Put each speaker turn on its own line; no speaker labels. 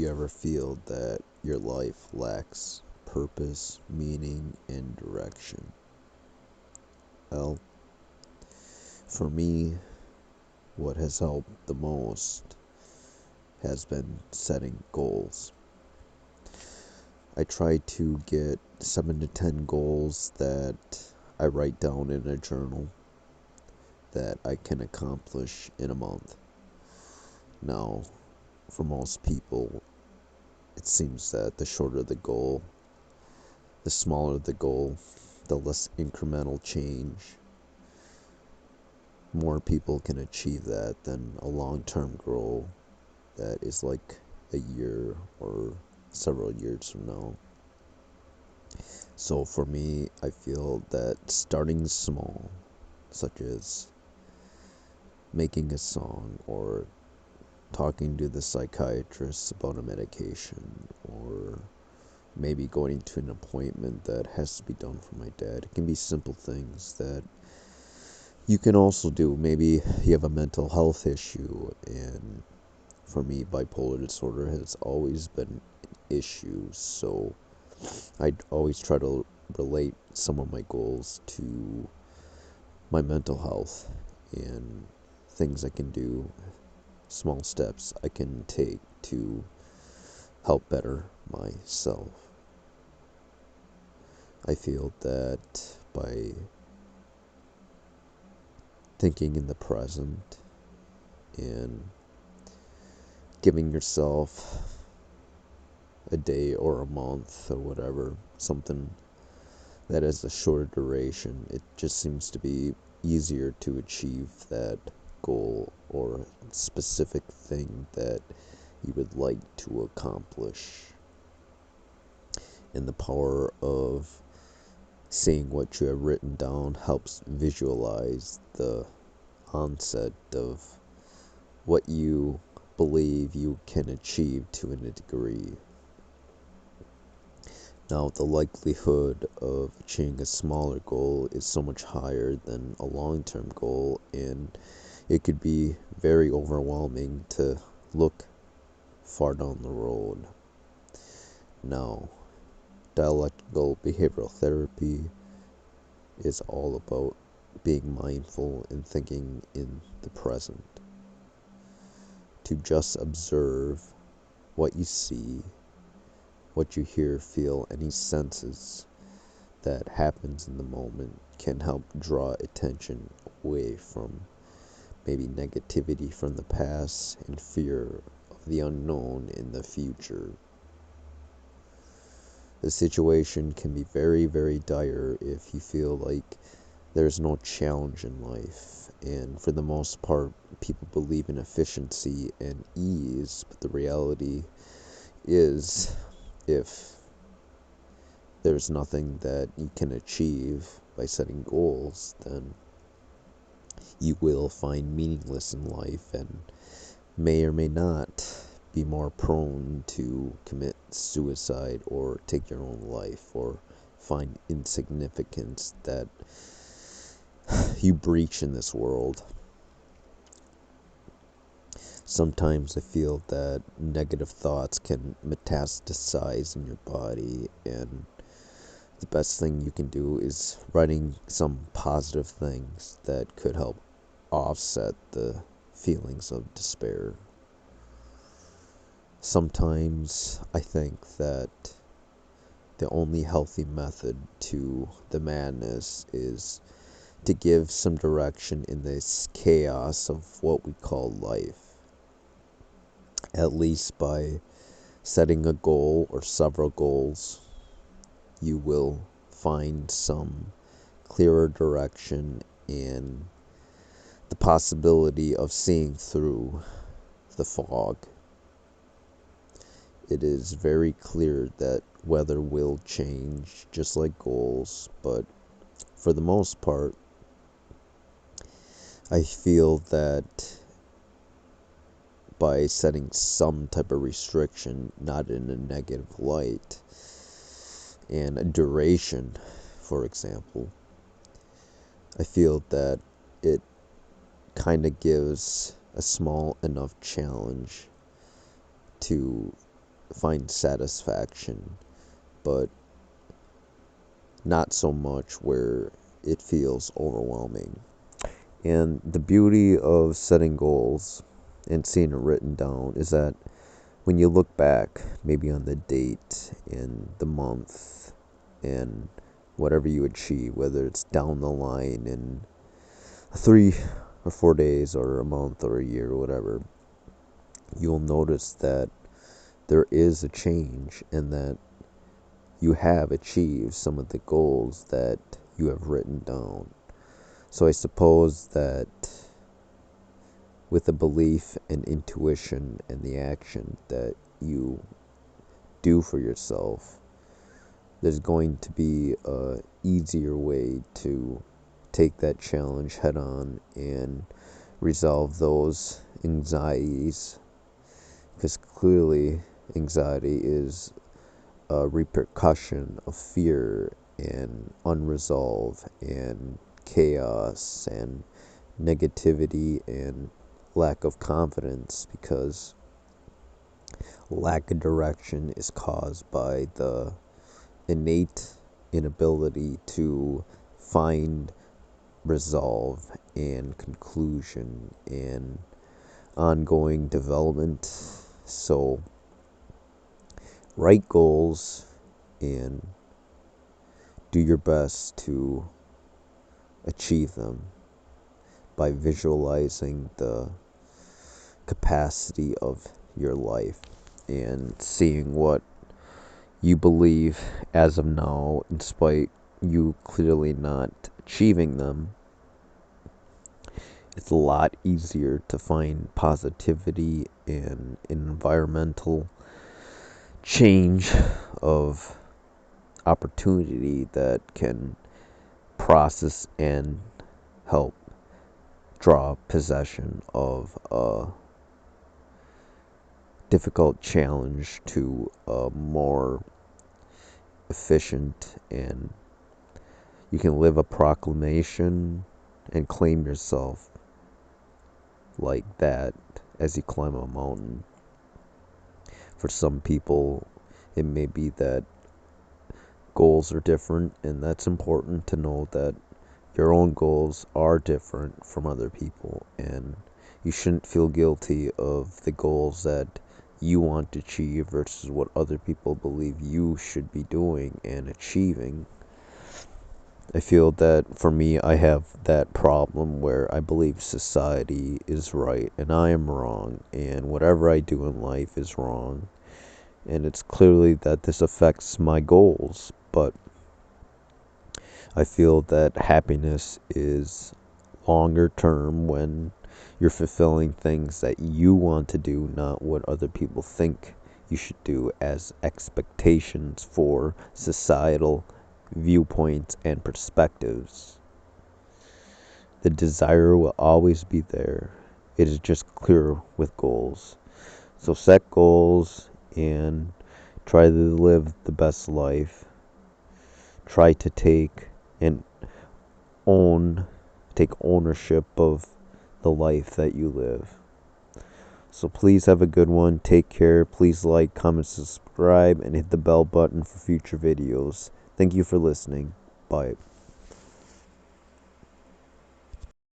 you ever feel that your life lacks purpose, meaning, and direction? Well, for me, what has helped the most has been setting goals. I try to get 7 to 10 goals that I write down in a journal that I can accomplish in a month. Now, for most people, it seems that the shorter the goal, the smaller the goal, the less incremental change, more people can achieve that than a long-term goal that is like a year or several years from now. So for me, I feel that starting small, such as making a song or talking to the psychiatrist about a medication, or maybe going to an appointment that has to be done for my dad. It can be simple things that you can also do. Maybe you have a mental health issue, and for me, bipolar disorder has always been an issue, so I always try to relate some of my goals to my mental health and things I can do, small steps I can take to help better myself. I feel that by thinking in the present and giving yourself a day or a month or whatever, something that has a shorter duration, it just seems to be easier to achieve that goal or specific thing that you would like to accomplish. And the power of seeing what you have written down helps visualize the onset of what you believe you can achieve to a degree. Now, the likelihood of achieving a smaller goal is so much higher than a long-term goal, and it could be very overwhelming to look far down the road. Now, dialectical behavioral therapy is all about being mindful and thinking in the present. To just observe what you see, what you hear, feel, any senses that happens in the moment can help draw attention away from maybe negativity from the past and fear of the unknown in the future. The situation can be very, very dire if you feel like there's no challenge in life. And for the most part, people believe in efficiency and ease, but the reality is, if there's nothing that you can achieve by setting goals, then you will find meaningless in life and may or may not be more prone to commit suicide or take your own life or find insignificance that you breach in this world. Sometimes I feel that negative thoughts can metastasize in your body, and the best thing you can do is writing some positive things that could help offset the feelings of despair. Sometimes I think that the only healthy method to the madness is to give some direction in this chaos of what we call life. At least by setting a goal or several goals, you will find some clearer direction and the possibility of seeing through the fog. It is very clear that weather will change, just like goals, but for the most part, I feel that by setting some type of restriction, not in a negative light, and a duration, for example, I feel that it kind of gives a small enough challenge to find satisfaction, but not so much where it feels overwhelming. And the beauty of setting goals and seeing it written down is that when you look back, maybe on the date and the month and whatever you achieve, whether it's down the line in 3 or 4 days or a month or a year or whatever, you'll notice that there is a change and that you have achieved some of the goals that you have written down. So I suppose that with the belief and intuition and the action that you do for yourself, there's going to be a easier way to take that challenge head on and resolve those anxieties, because clearly anxiety is a repercussion of fear and unresolved and chaos and negativity and lack of confidence, because lack of direction is caused by the innate inability to find resolve and conclusion and ongoing development. So write goals and do your best to achieve them by visualizing the capacity of your life and seeing what you believe as of now, in spite you clearly not achieving them. It's a lot easier to find positivity and environmental change of opportunity that can process and help draw possession of a difficult challenge to a more efficient, and you can live a proclamation and claim yourself like that as you climb a mountain. For some people, it may be that goals are different, and that's important to know that your own goals are different from other people, and you shouldn't feel guilty of the goals that you want to achieve versus what other people believe you should be doing and achieving. I feel that for me, I have that problem where I believe society is right and I am wrong, and whatever I do in life is wrong. And it's clearly that this affects my goals, but I feel that happiness is longer term when you're fulfilling things that you want to do, not what other people think you should do as expectations for societal viewpoints and perspectives. The desire will always be there. It is just clear with goals. So set goals and try to live the best life. Try to and own take ownership of the life that you live. So please have a good one. Take care. Please like, comment, subscribe, and hit the bell button for future videos. Thank you for listening. Bye.